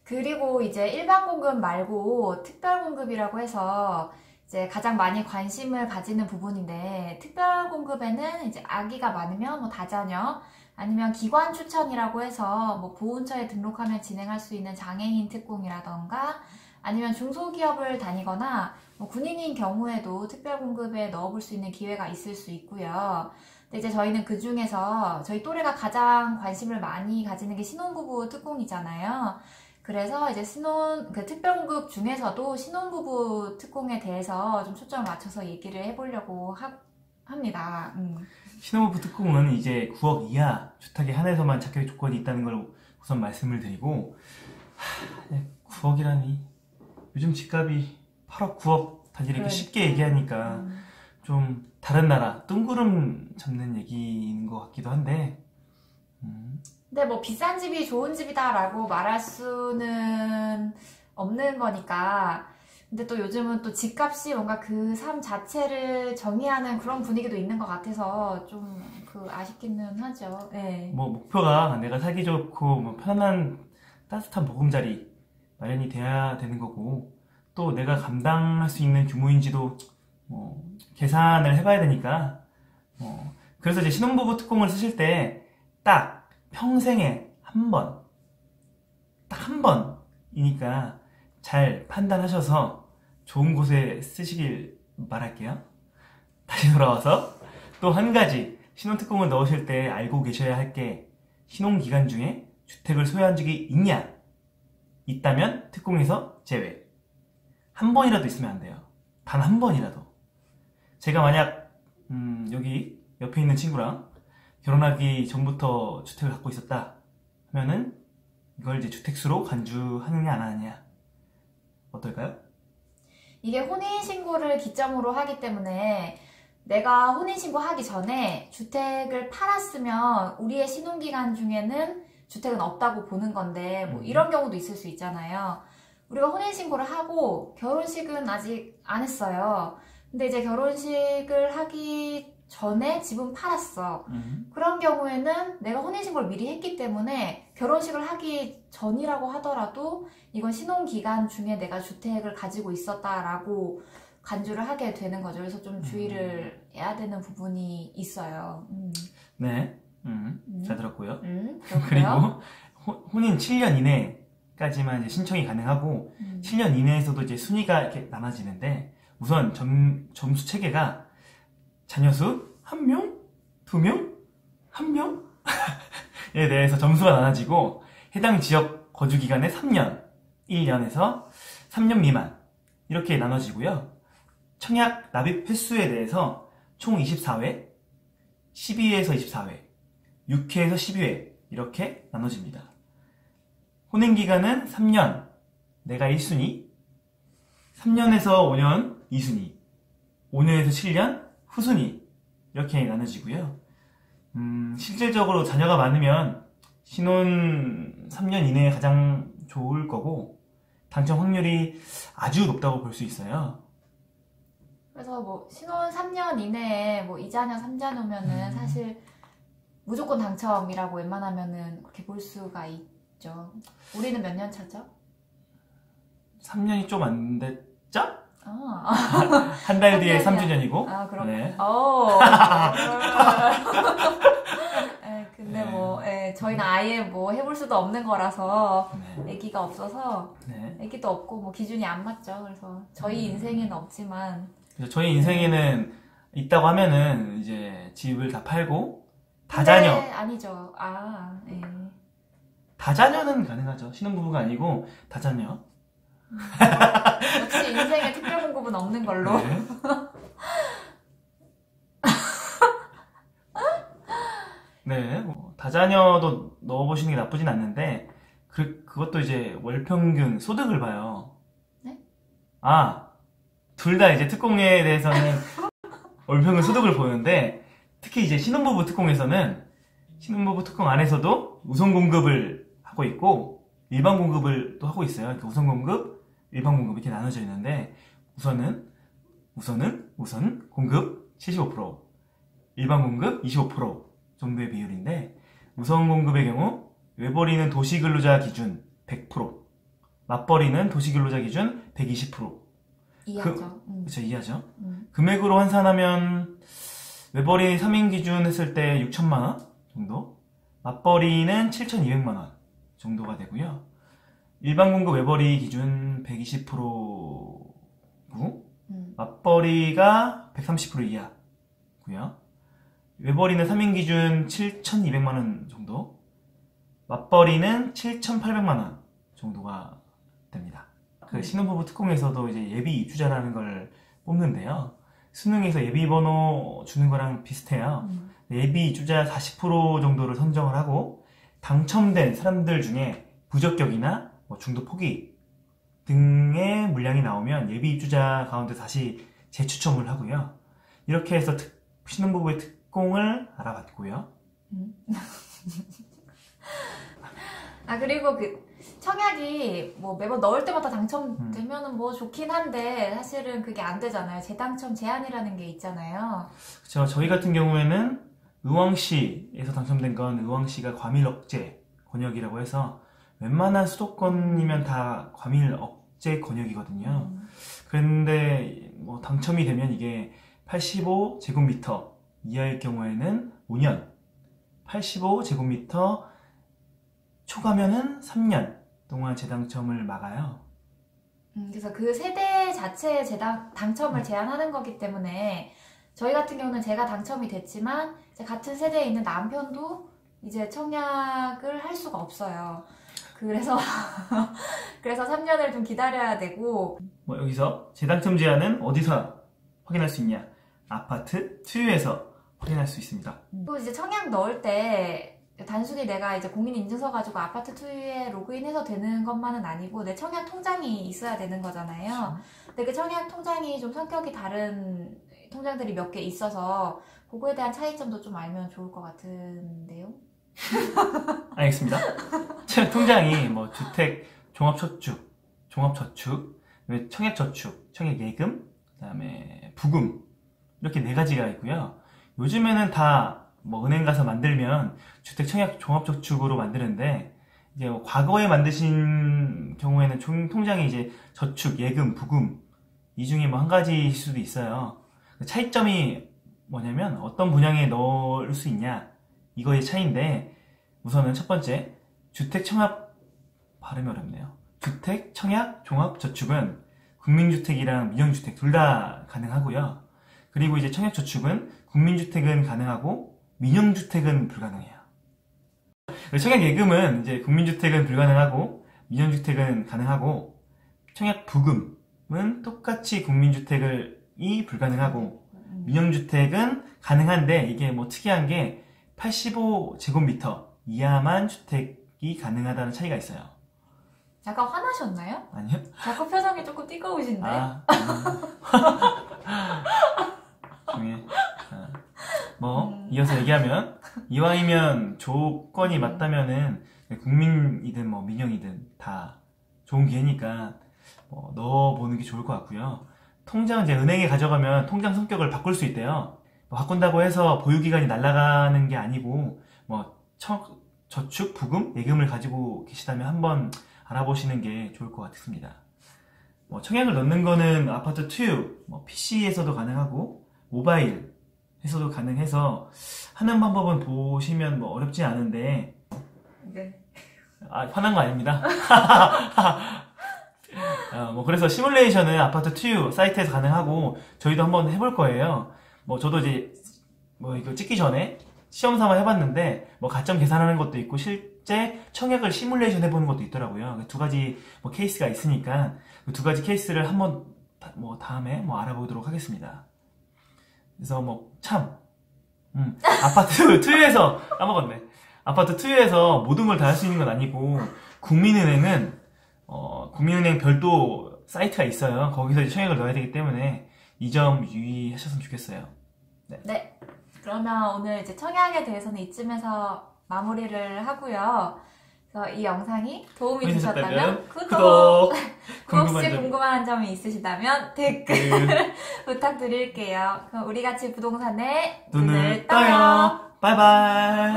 그리고 이제 일반 공급 말고 특별 공급이라고 해서 이제 가장 많이 관심을 가지는 부분인데, 특별 공급에는 이제 아기가 많으면 뭐 다자녀, 아니면 기관 추천이라고 해서 뭐 보훈처에 등록하면 진행할 수 있는 장애인 특공이라던가, 아니면 중소기업을 다니거나 뭐 군인인 경우에도 특별 공급에 넣어볼 수 있는 기회가 있을 수 있고요. 근데 이제 저희는 그 중에서 저희 또래가 가장 관심을 많이 가지는 게 신혼부부 특공이잖아요. 그래서 이제 그 특별공급 중에서도 신혼부부 특공에 대해서 좀 초점을 맞춰서 얘기를 해보려고 합니다. 신혼부부 특공은 이제 9억 이하 주택에 한해서만 자격 조건이 있다는 걸 우선 말씀을 드리고, 9억이라니 요즘 집값이 8억, 9억 다들 이렇게 쉽게 얘기하니까 좀 다른 나라 뜬구름 잡는 얘기인 것 같기도 한데, 근데 뭐 비싼 집이 좋은 집이다라고 말할 수는 없는 거니까. 근데 또 요즘은 또 집값이 뭔가 그 삶 자체를 정의하는 그런 분위기도 있는 것 같아서 좀 아쉽기는 하죠. 네. 뭐 목표가 내가 살기 좋고 뭐 편안한 따뜻한 보금자리 마련이 돼야 되는 거고, 또 내가 감당할 수 있는 규모인지도 계산을 해봐야 되니까, 그래서 이제 신혼부부 특공을 쓰실 때 딱 평생에 한 번, 딱 한 번이니까 잘 판단하셔서 좋은 곳에 쓰시길 바랄게요. 다시 돌아와서 또 한 가지, 신혼특공을 넣으실 때 알고 계셔야 할 게, 신혼기간 중에 주택을 소유한 적이 있냐? 있다면 특공에서 제외. 한 번이라도 있으면 안 돼요. 단 한 번이라도. 제가 만약 여기 옆에 있는 친구랑 결혼하기 전부터 주택을 갖고 있었다 하면은 이걸 이제 주택수로 간주하느냐 안 하느냐 어떨까요? 이게 혼인신고를 기점으로 하기 때문에 내가 혼인신고하기 전에 주택을 팔았으면 우리의 신혼기간 중에는 주택은 없다고 보는 건데, 뭐 이런 경우도 있을 수 있잖아요. 우리가 혼인신고를 하고 결혼식은 아직 안 했어요. 근데 이제 결혼식을 하기 전에 집은 팔았어. 그런 경우에는 내가 혼인신고를 미리 했기 때문에 결혼식을 하기 전이라고 하더라도 이건 신혼기간 중에 내가 주택을 가지고 있었다라고 간주를 하게 되는 거죠. 그래서 좀 주의를 해야 되는 부분이 있어요. 네, 잘 들었고요. 그리고 혼인 7년 이내까지만 이제 신청이 가능하고, 7년 이내에서도 이제 순위가 이렇게 나눠지는데, 우선 점수 체계가 자녀수 1명, 2명, 1명? 에 대해서 점수가 나눠지고, 해당 지역 거주기간에 3년, 1년에서 3년 미만 이렇게 나눠지고요. 청약 납입 횟수에 대해서 총 24회, 12회에서 24회, 6회에서 12회 이렇게 나눠집니다. 혼인기간은 3년, 내가 1순위, 3년에서 5년 2순위, 5년에서 7년 후순위 이렇게 나눠지고요. 실질적으로 자녀가 많으면 신혼 3년 이내에 가장 좋을 거고, 당첨 확률이 아주 높다고 볼 수 있어요. 그래서 뭐 신혼 3년 이내에 뭐 2자녀 3자녀면은 사실 무조건 당첨이라고 웬만하면은 그렇게 볼 수가 있죠. 우리는 몇 년 차죠? 3년이 좀 안 됐죠? 아. 한 달 뒤에 3주년이고. 아, 그렇구나. 네. 근데 뭐, 저희는 아예 뭐 해볼 수도 없는 거라서, 아기가 없어서, 아기도 없고, 뭐 기준이 안 맞죠. 그래서 저희 인생에는 없지만. 저희 인생에는 있다고 하면은 이제 집을 다 팔고, 다자녀. 아니죠. 네. 다자녀는 가능하죠. 신혼부부가 아니고, 다자녀. 역시 인생에 특별 공급은 없는 걸로. 네. 네, 뭐 다자녀도 넣어보시는 게 나쁘진 않는데, 그것도 이제 월평균 소득을 봐요. 네? 둘 다 이제 특공에 대해서는 월평균 소득을 보는데, 특히 이제 신혼부부 특공에서는 신혼부부 특공 안에서도 우선 공급을 하고 있고, 일반 공급을 또 하고 있어요. 그러니까 우선 공급, 일반 공급 이렇게 나눠져 있는데, 우선 공급 75%, 일반 공급 25% 정도의 비율인데, 우선 공급의 경우 외벌이는 도시근로자 기준 100%, 맞벌이는 도시근로자 기준 120%. 이해하죠. 그렇죠, 이해하죠. 금액으로 환산하면 외벌이 3인 기준 했을 때 6천만 원 정도, 맞벌이는 7,200만 원 정도가 되고요. 일반 공급 외벌이 기준 120%고 맞벌이가 130% 이하고요. 외벌이는 3인 기준 7,200만 원 정도, 맞벌이는 7,800만 원 정도가 됩니다. 그 신혼부부 특공에서도 이제 예비 입주자라는 걸 뽑는데요. 수능에서 예비 번호 주는 거랑 비슷해요. 예비 입주자 40% 정도를 선정을 하고 당첨된 사람들 중에 부적격이나 뭐 중도 포기 등의 물량이 나오면 예비 입주자 가운데 다시 재추첨을 하고요. 이렇게 해서 신혼부부의 특공을 알아봤고요. 그리고 그 청약이 뭐 매번 넣을 때마다 당첨되면은 뭐 좋긴 한데 사실은 그게 안 되잖아요. 재당첨 제한이라는 게 있잖아요. 그렇죠. 저희 같은 경우에는 의왕시에서 당첨된 건 의왕시가 과밀 억제 권역이라고 해서 웬만한 수도권이면 다 과밀 억제 권역이거든요. 그런데 뭐 당첨이 되면 이게 85제곱미터 이하일 경우에는 5년, 85제곱미터 초과면은 3년 동안 재당첨을 막아요. 그래서 그 세대 자체의 당첨을 제한하는 거기 때문에 저희 같은 경우는 제가 당첨이 됐지만 이제 같은 세대에 있는 남편도 이제 청약을 할 수가 없어요. 그래서 3년을 좀 기다려야 되고. 뭐 여기서 재당첨 제한은 어디서 확인할 수 있냐? 아파트 투유에서 확인할 수 있습니다. 또 이제 청약 넣을 때 단순히 내가 이제 공인인증서 가지고 아파트 투유에 로그인해서 되는 것만은 아니고 내 청약 통장이 있어야 되는 거잖아요. 근데 그 청약 통장이 좀 성격이 다른 통장들이 몇 개 있어서 그거에 대한 차이점도 좀 알면 좋을 것 같은데요. 알겠습니다. 청약 통장이 뭐 주택 종합저축, 청약저축, 청약예금, 그다음에 부금 이렇게 4가지가 있고요. 요즘에는 다 뭐 은행 가서 만들면 주택 청약 종합저축으로 만드는데 이제 과거에 만드신 경우에는 통장이 이제 저축, 예금, 부금 이 중에 뭐 한 가지일 수도 있어요. 차이점이 뭐냐면 어떤 분양에 넣을 수 있냐 이거의 차이인데 우선은 첫 번째 주택 청약 발음이 어렵네요. 주택 청약 종합저축은 국민주택이랑 민영주택 둘 다 가능하고요. 그리고 이제 청약저축은 국민주택은 가능하고 민영주택은 불가능해요. 청약예금은 이제 국민주택은 불가능하고 민영주택은 가능하고 청약부금은 똑같이 국민주택이 불가능하고 민영주택은 가능한데 이게 뭐 특이한 게 85제곱미터 이하만 주택이 가능하다는 차이가 있어요. 잠깐 화나셨나요? 아니요. 자꾸 표정이 조금 띠꺼우신데? 중에 이어서 얘기하면 이왕이면 조건이 맞다면은 국민이든 뭐 민영이든 다 좋은 기회니까 넣어보는 게 좋을 것 같고요. 통장은 이제 은행에 가져가면 통장 성격을 바꿀 수 있대요. 바꾼다고 해서 보유기간이 날아가는 게 아니고 저축, 부금, 예금을 가지고 계시다면 한번 알아보시는 게 좋을 것 같습니다. 청약을 넣는 거는 아파트 투유, PC에서도 가능하고 모바일에서도 가능해서 하는 방법은 보시면 어렵지 않은데 네. 화난 거 아닙니다. 그래서 시뮬레이션은 아파트 투유 사이트에서 가능하고 저희도 한번 해볼 거예요. 저도 이제 이거 찍기 전에 시험 삼아 해봤는데 가점 계산하는 것도 있고 실제 청약을 시뮬레이션 해보는 것도 있더라고요. 두 가지 케이스가 있으니까 그 두 가지 케이스를 한번 다음에 알아보도록 하겠습니다. 그래서 아파트 투유에서 까먹었네. 아파트 투유에서 모든 걸 다 할 수 있는 건 아니고 국민은행은 국민은행 별도 사이트가 있어요. 거기서 이제 청약을 넣어야 되기 때문에 이 점 유의하셨으면 좋겠어요. 네. 그러면 오늘 이제 청약에 대해서는 이쯤에서 마무리를 하고요. 그래서 이 영상이 도움이 되셨다면 구독! 혹시 궁금한 점이 있으시다면 댓글 부탁드릴게요. 그럼 우리 같이 부동산에 눈을 떠요. 바이바이.